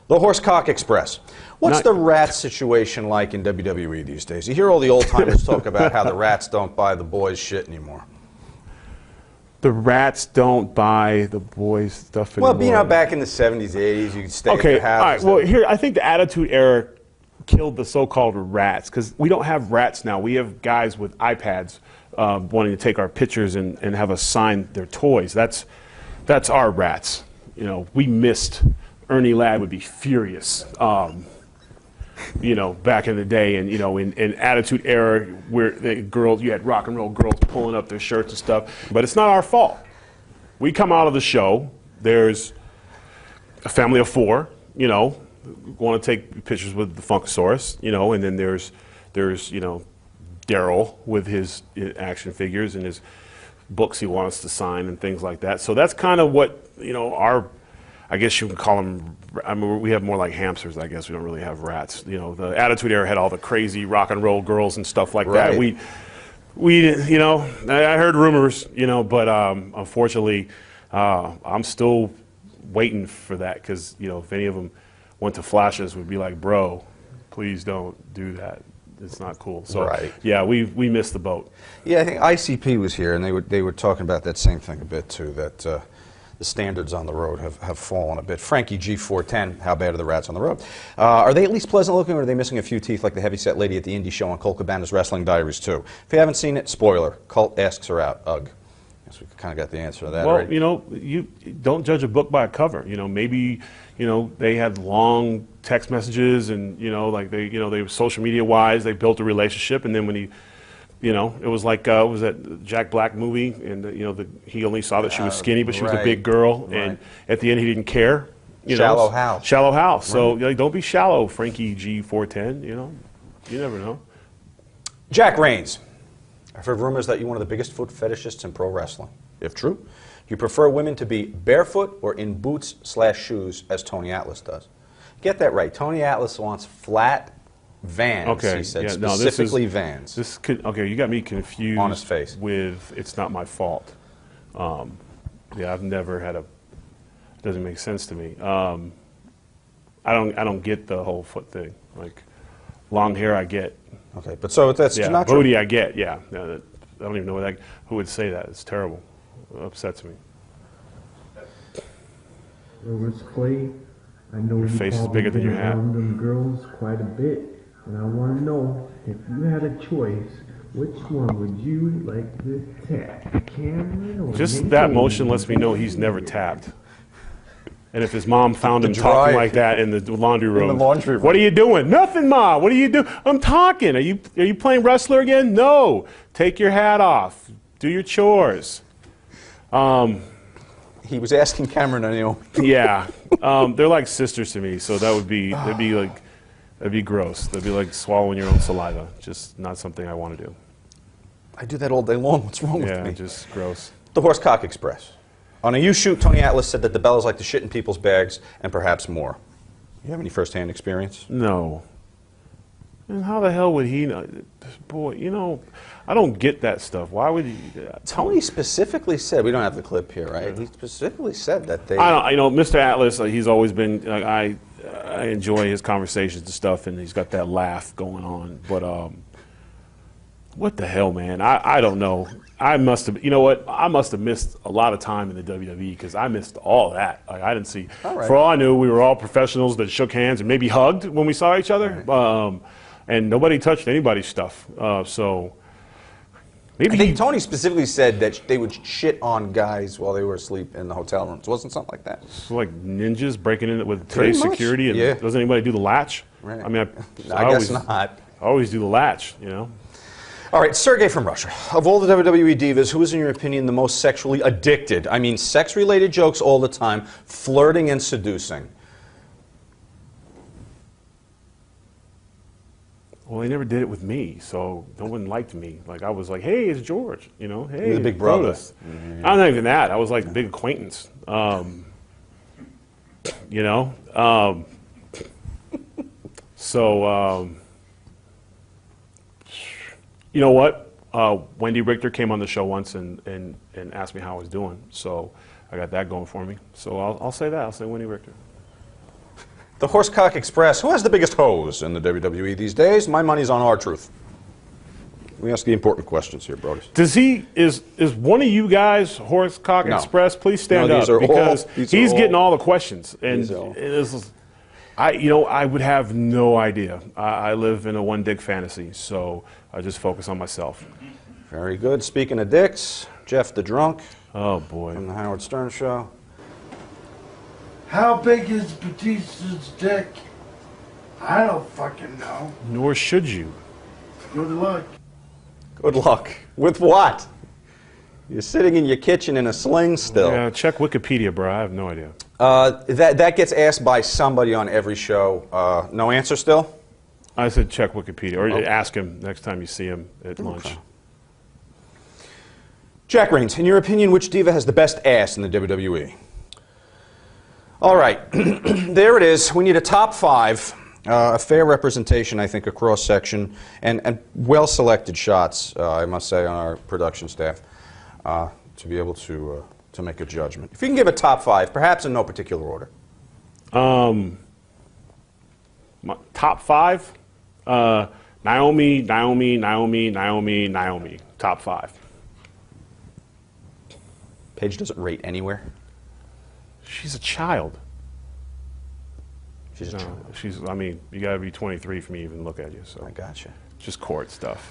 The Horsecock Express. What's the rat situation like in WWE these days? You hear all the old timers talk about how the rats don't buy the boys' shit anymore. The rats don't buy the boys' stuff anymore. Well, you know, back in the 70s, 80s, you could stay at your house. All right. Well, here, I think the Attitude Era killed the so-called rats, because we don't have rats now. We have guys with iPads wanting to take our pictures and have us sign their toys. That's our rats. You know, we missed. Ernie Ladd would be furious, you know, back in the day, and you know, in Attitude Era, where the girls, you had rock and roll girls pulling up their shirts and stuff. But it's not our fault. We come out of the show. There's a family of 4, you know, want to take pictures with the Funkasaurus, you know, and then there's you know, Daryl with his action figures and his books he wants us to sign and things like that. So that's kind of what, you know, I guess you can call them, I mean, we have more like hamsters, I guess. We don't really have rats. You know, the Attitude Era had all the crazy rock and roll girls and stuff like that. We, you know, I heard rumors, you know, but unfortunately, I'm still waiting for that, because, you know, if any of them went to Flashes, we'd be like, bro, please don't do that. It's not cool. So, yeah, we missed the boat. Yeah, I think ICP was here, and they were talking about that same thing a bit, too, that the standards on the road have fallen a bit. Frankie G410, how bad are the rats on the road? Are they at least pleasant looking, or are they missing a few teeth like the heavyset lady at the indie show on Colt Cabana's Wrestling Diaries, too? If you haven't seen it, spoiler, Colt asks her out. Ugh. Guess we kind of got the answer to that, well, right? You know, you don't judge a book by a cover. You know, maybe, you know, they had long text messages, and, you know, like they were social media wise, they built a relationship, and then when he, you know, it was like, was that Jack Black movie, and you know, he only saw that she was skinny, but she was a big girl, and at the end he didn't care. You Shallow know, house. Shallow house. So like, don't be shallow, Frankie G410. You know, you never know. Jack Reigns. I've heard rumors that you're one of the biggest foot fetishists in pro wrestling. If true, do you prefer women to be barefoot or in boots/shoes, as Tony Atlas does? Get that right. Tony Atlas wants flat Vans, he said, specifically Vans. Okay, you got me confused on his face with "It's Not My Fault." Yeah, I've never had a. It doesn't make sense to me. I don't get the whole foot thing. Like, long hair, I get. Okay, but so that's not true. Booty, I get. Yeah, I don't even know who would say that. It's terrible. It upsets me. Rivers Clay, I know your face is bigger than your hat. Them girls quite a bit, and I want to know, if you had a choice, which one would you like to tap? Cameron or just Nick that motion lets me know he's never tapped. And if his mom found him talking like that in the laundry room, what are you doing? Nothing, Ma. What are you doing? I'm talking. Are you playing wrestler again? No. Take your hat off. Do your chores. He was asking Cameron, you know. Yeah, they're like sisters to me, so that'd be gross. That'd be like swallowing your own saliva. Just not something I want to do. I do that all day long. What's wrong with me? Yeah, just gross. The Horsecock Express. On a U-shoot, Tony Atlas said that the Bellas like to shit in people's bags and perhaps more. You have any first-hand experience? No. And how the hell would he know? Boy, you know, I don't get that stuff. Why would he do that? Tony specifically said, we don't have the clip here, right? Yeah. He specifically said that they... you know, Mr. Atlas, he's always been, I enjoy his conversations and stuff, and he's got that laugh going on. But what the hell, man? I don't know. I must have, you know what? I must have missed a lot of time in the WWE, because I missed all that. Like, I didn't see. For all I knew, we were all professionals that shook hands and maybe hugged when we saw each other. And nobody touched anybody's stuff. So maybe I think Tony specifically said that they would shit on guys while they were asleep in the hotel rooms. Wasn't something like that? So like ninjas breaking in with today's security, and doesn't anybody do the latch? Right. I mean, I guess not. I always do the latch, you know. All right, Sergey from Russia. Of all the WWE divas, who is, in your opinion, the most sexually addicted? I mean, sex-related jokes all the time, flirting and seducing. Well, they never did it with me, so no one liked me. Like, I was like, hey, it's George, you know, hey, you're the big brother. I'm not even that. I was like a big acquaintance, you know. You know what? Wendy Richter came on the show once and asked me how I was doing, so I got that going for me. So I'll say that. I'll say Wendy Richter. The Horsecock Express. Who has the biggest hose in the WWE these days? My money's on R-Truth. We ask the important questions here, Brodus. Does he, is one of you guys Horsecock No. Express? Please stand No, these up, are because all- these are he's all- getting all the questions. And These are all- I would have no idea. I live in a one-dick fantasy, so I just focus on myself. Very good. Speaking of dicks, Jeff the Drunk Oh, boy. from the Howard Stern Show. How big is Batista's dick? I don't fucking know. Nor should you. Good luck. Good luck. With what? You're sitting in your kitchen in a sling still. Yeah, check Wikipedia, bro. I have no idea. That gets asked by somebody on every show. No answer still? I said check Wikipedia, or ask him next time you see him at lunch. Jack Reigns, in your opinion, which diva has the best ass in the WWE? All right, there it is. We need a top 5, a fair representation, I think, a cross-section, and well-selected shots, I must say, on our production staff, to be able to make a judgment. If you can give a top 5, perhaps in no particular order. My top 5? Naomi, Naomi, Naomi, Naomi, Naomi. Top 5. Paige doesn't rate anywhere. She's a child. She's a child. I mean, you got to be 23 for me to even look at you. So I gotcha. just court stuff.